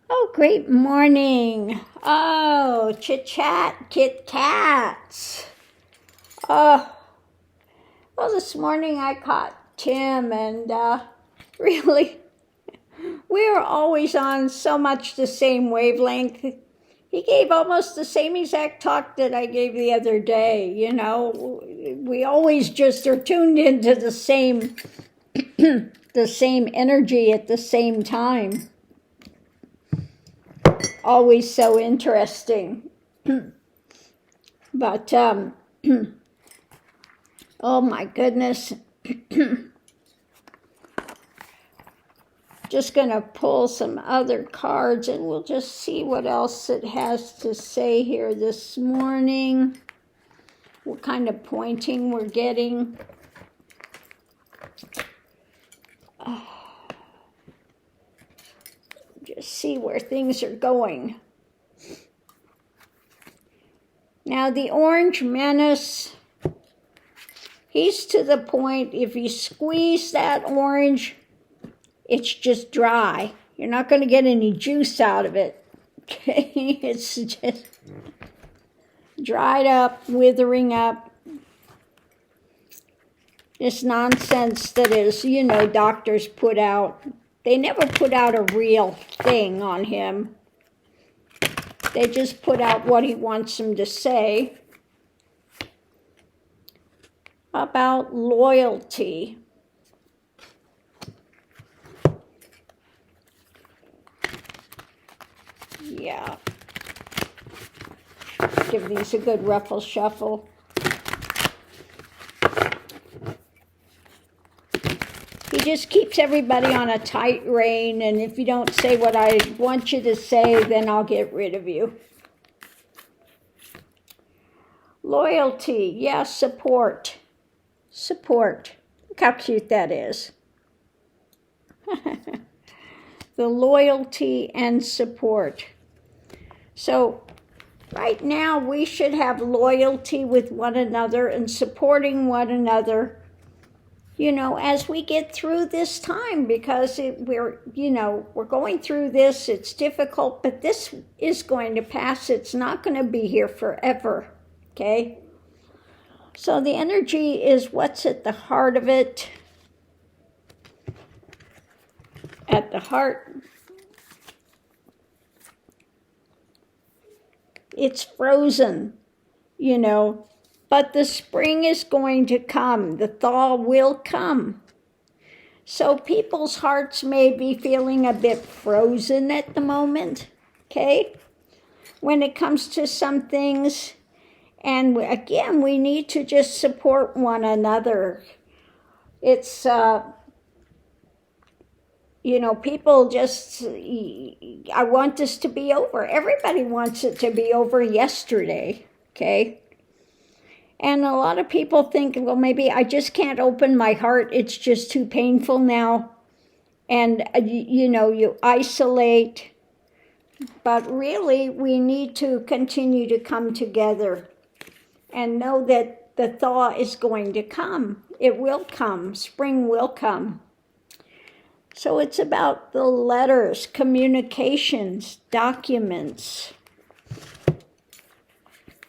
Oh, great morning. Oh, chit-chat, Kit Kats. Oh, well, this morning I caught Tim, and really, we're always on so much the same wavelength. He gave almost the same exact talk that I gave the other day, you know. We always just are tuned into the same, the same energy at the same time. Always so interesting. But, oh my goodness. Just going to pull some other cards and we'll just see what else it has to say here this morning. What kind of pointing we're getting. Just see where things are going. Now the orange menace, he's to the point, if you squeeze that orange, it's just dry. You're not going to get any juice out of it. Okay? It's just dried up, withering up. This nonsense that is, you know, doctors put out. They never put out a real thing on him. They just put out what he wants them to say about loyalty. Yeah. Give these a good ruffle shuffle. He just keeps everybody on a tight rein, and if you don't say what I want you to say, then I'll get rid of you. Loyalty, yeah, support. Support. Look how cute that is. The loyalty and support. So right now we should have loyalty with one another and supporting one another, you know, as we get through this time, because we're going through this. It's difficult, but this is going to pass. It's not going to be here forever, okay? So the energy is what's at the heart of it. At the heart, it's frozen, you know, but the spring is going to come. The thaw will come. So people's hearts may be feeling a bit frozen at the moment, okay, when it comes to some things. And again, we need to just support one another. It's, you know, people just, I want this to be over. Everybody wants it to be over yesterday, okay? And a lot of people think, well, maybe I just can't open my heart. It's just too painful now. And, you know, you isolate. But really, we need to continue to come together and know that the thaw is going to come. It will come. Spring will come. So it's about the letters, communications, documents.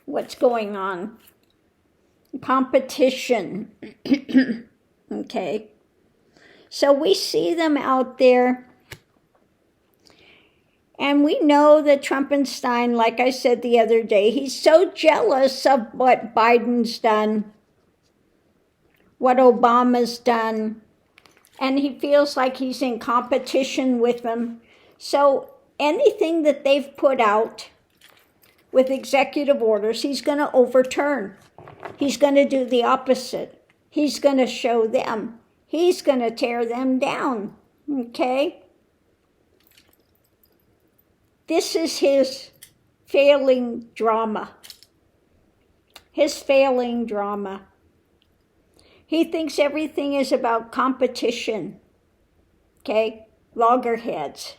What's going on? Competition. Okay. So we see them out there. And we know that Trumpenstein, like I said the other day, he's so jealous of what Biden's done, what Obama's done, and he feels like he's in competition with them. So anything that they've put out with executive orders, he's going to overturn. He's going to do the opposite. He's going to show them. He's going to tear them down, okay? This is his failing drama. His failing drama. He thinks everything is about competition, okay? Loggerheads.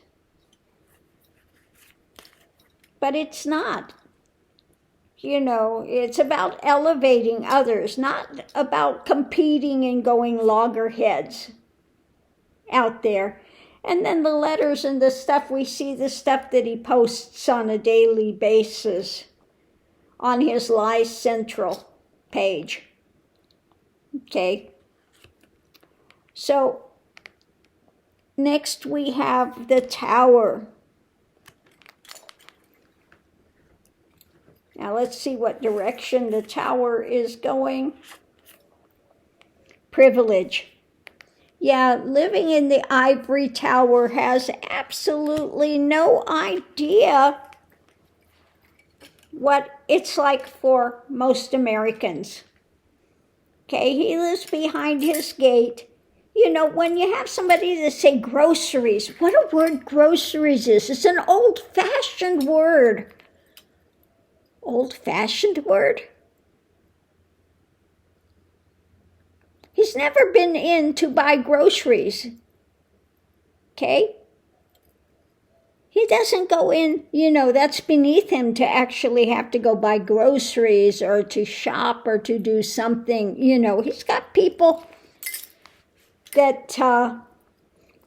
But it's not. You know, it's about elevating others, not about competing and going loggerheads out there. And then the letters and the stuff, we see the stuff that he posts on a daily basis on his Lies Central page. Okay. So next we have the Tower. Now let's see what direction the Tower is going. Privilege. Yeah, living in the Ivory Tower has absolutely no idea what it's like for most Americans. Okay, he lives behind his gate. You know, when you have somebody that say groceries, what a word groceries is. It's an old-fashioned word. Old-fashioned word? He's never been in to buy groceries. Okay? He doesn't go in, you know, that's beneath him to actually have to go buy groceries or to shop or to do something. You know, he's got people that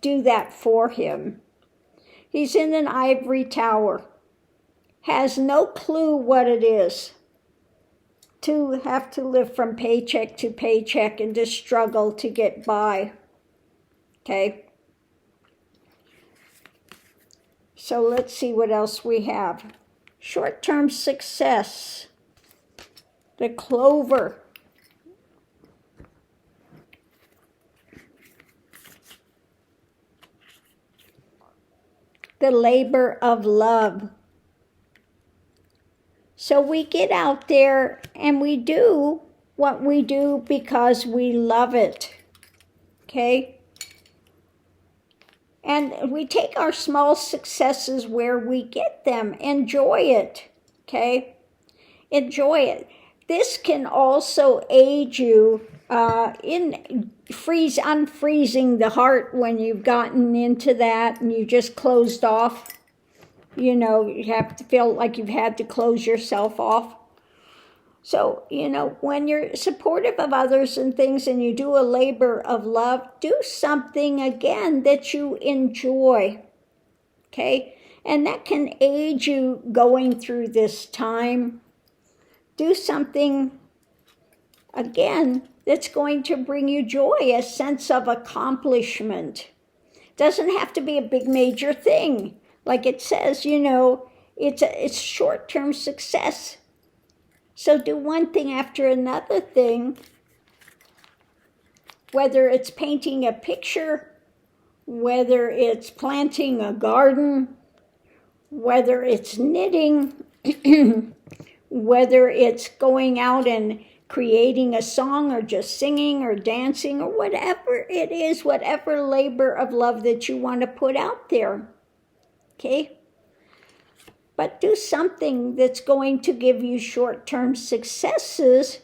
do that for him. He's in an Ivory Tower. Has no clue what it is to have to live from paycheck to paycheck and to struggle to get by. Okay? So let's see what else we have. Short-term success. The Clover. The labor of love. So we get out there and we do what we do because we love it. Okay? And we take our small successes where we get them. Enjoy it. Okay? Enjoy it. This can also aid you in unfreezing the heart when you've gotten into that and you just closed off. You know, you have to feel like you've had to close yourself off. So, you know, when you're supportive of others and things and you do a labor of love, do something again that you enjoy. Okay? And that can aid you going through this time. Do something again that's going to bring you joy, a sense of accomplishment. Doesn't have to be a big major thing. Like it says, you know, it's short-term success. So do one thing after another thing, whether it's painting a picture, whether it's planting a garden, whether it's knitting, whether it's going out and creating a song or just singing or dancing or whatever it is, whatever labor of love that you want to put out there. Okay? But do something that's going to give you short-term successes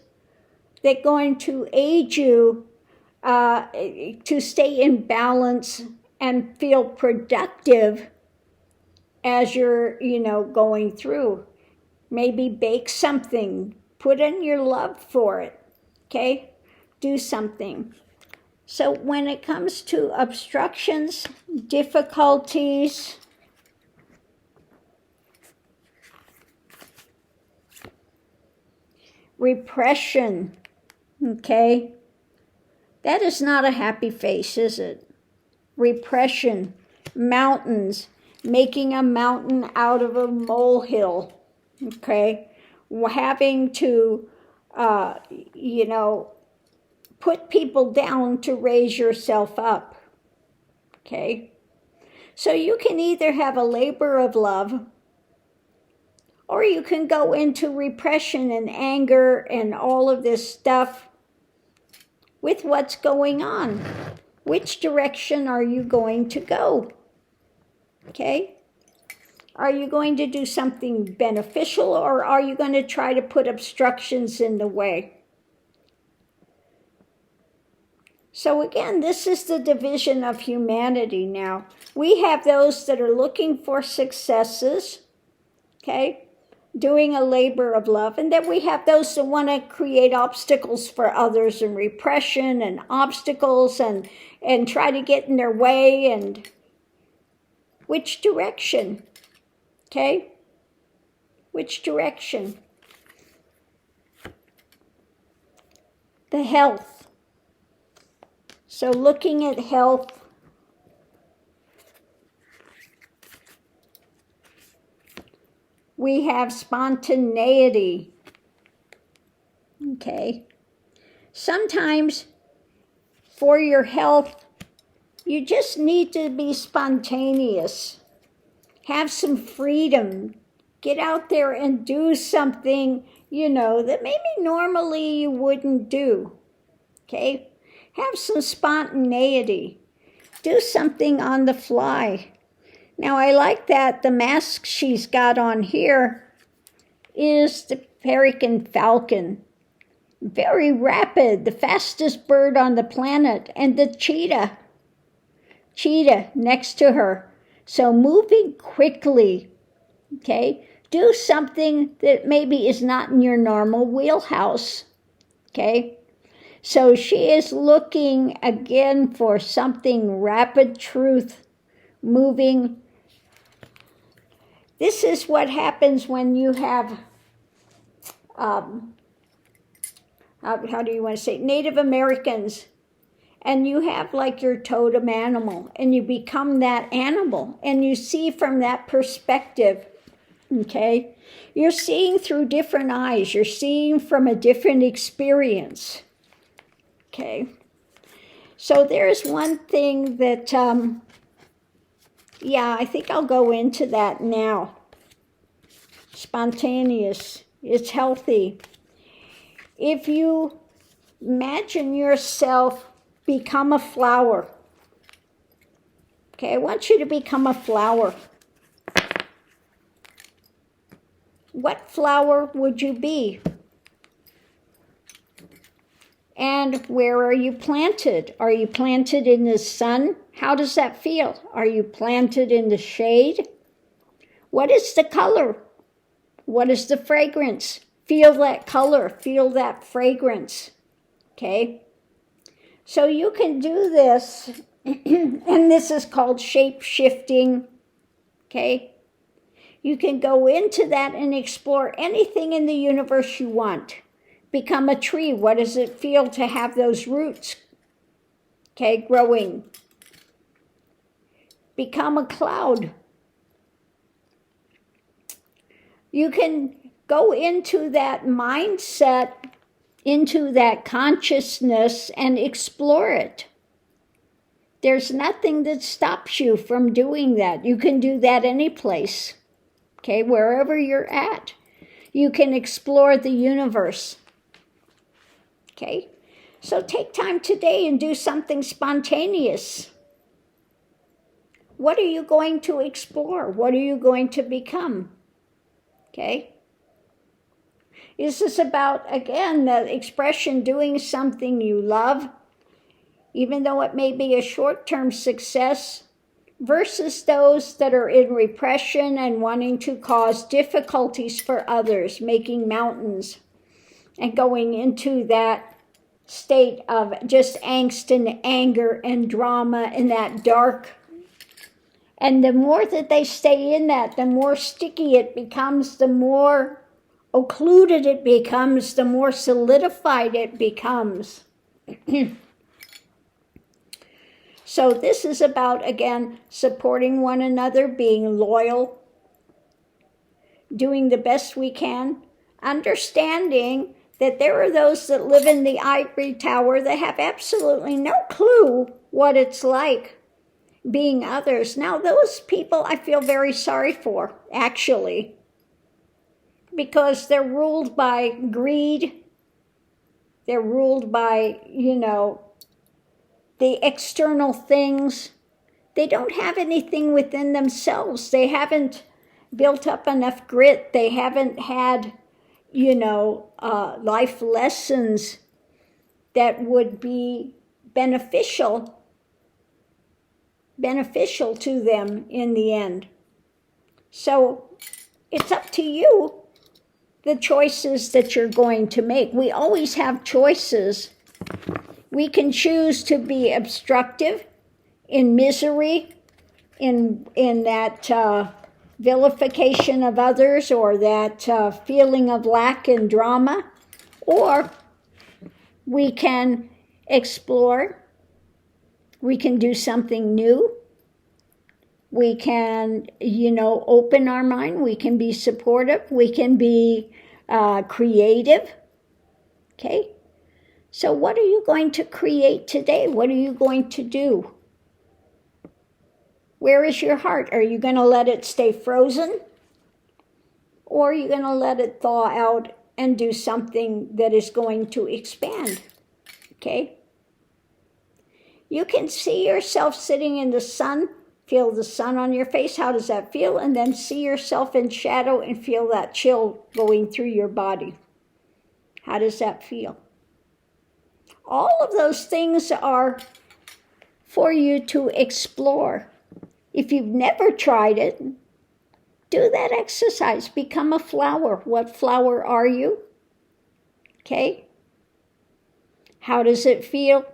that's going to aid you to stay in balance and feel productive as you're, you know, going through. Maybe bake something. Put in your love for it. Okay? Do something. So when it comes to obstructions, difficulties, repression, okay? That is not a happy face, is it? Repression, mountains, making a mountain out of a molehill, okay? Having to, you know, put people down to raise yourself up, okay? So you can either have a labor of love, or you can go into repression and anger and all of this stuff with what's going on. Which direction are you going to go? Okay? Are you going to do something beneficial, or are you going to try to put obstructions in the way? So again, this is the division of humanity now. We have those that are looking for successes, okay? Doing a labor of love, and then we have those that want to create obstacles for others and repression and obstacles and try to get in their way and, Which direction? Okay? Which direction? The health. So looking at health, we have spontaneity. Okay. Sometimes for your health, you just need to be spontaneous. Have some freedom. Get out there and do something, that maybe normally you wouldn't do. Okay? Have some spontaneity. Do something on the fly. Now, I like that the mask she's got on here is the peregrine falcon. Very rapid, the fastest bird on the planet, and the cheetah next to her. So moving quickly, okay? Do something that maybe is not in your normal wheelhouse, okay? So she is looking again for something rapid truth, moving. This is what happens when you have, how do you want to say, Native Americans, and you have like your totem animal, and you become that animal, and you see from that perspective, okay? You're seeing through different eyes. You're seeing from a different experience, okay? So there's one thing that, I think I'll go into that now. Spontaneous. It's healthy. If you imagine yourself become a flower, okay, I want you to become a flower. What flower would you be? And where are you planted? Are you planted in the sun? How does that feel? Are you planted in the shade? What is the color? What is the fragrance? Feel that color, feel that fragrance, okay? So you can do this, and this is called shape-shifting, okay? You can go into that and explore anything in the universe you want. Become a tree. What does it feel to have those roots, okay, growing? Become a cloud. You can go into that mindset, into that consciousness, and explore it. There's nothing that stops you from doing that. You can do that any place, okay, wherever you're at. You can explore the universe, okay? So take time today and do something spontaneous. What are you going to explore? What are you going to become? Okay? This is about, again, the expression doing something you love, even though it may be a short-term success, versus those that are in repression and wanting to cause difficulties for others, making mountains, and going into that state of just angst and anger and drama and that dark. And the more that they stay in that, the more sticky it becomes, the more occluded it becomes, the more solidified it becomes. So this is about, again, supporting one another, being loyal, doing the best we can, understanding that there are those that live in the ivory tower that have absolutely no clue what it's like being others. Now, those people I feel very sorry for, actually, because they're ruled by greed. They're ruled by, the external things. They don't have anything within themselves. They haven't built up enough grit. They haven't had, life lessons that would be beneficial to them in the end. So it's up to you, the choices that you're going to make. We always have choices. We can choose to be obstructive, in misery, in that vilification of others, or that feeling of lack and drama, or we can explore, we can do something new, we can, open our mind, we can be supportive, we can be creative, okay? So what are you going to create today? What are you going to do? Where is your heart? Are you going to let it stay frozen? Or are you going to let it thaw out and do something that is going to expand? Okay? You can see yourself sitting in the sun, feel the sun on your face. How does that feel? And then see yourself in shadow and feel that chill going through your body. How does that feel? All of those things are for you to explore. If you've never tried it, do that exercise. Become a flower. What flower are you? Okay? How does it feel?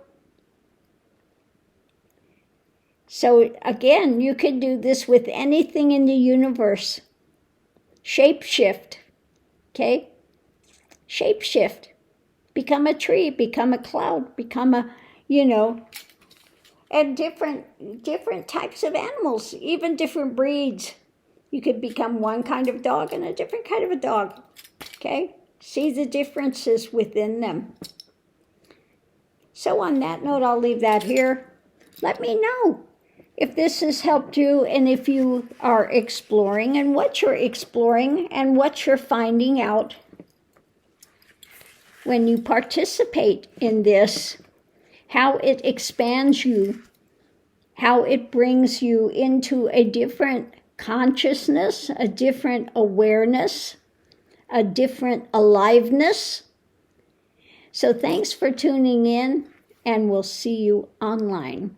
So again, you can do this with anything in the universe. Shapeshift. Okay? Shapeshift. Become a tree, become a cloud, become a, and different types of animals, even different breeds. You could become one kind of dog and a different kind of a dog, okay? See the differences within them. So on that note, I'll leave that here. Let me know if this has helped you, and if you are exploring, and what you're exploring, and what you're finding out when you participate in this, how it expands you, how it brings you into a different consciousness, a different awareness, a different aliveness. So thanks for tuning in, and we'll see you online.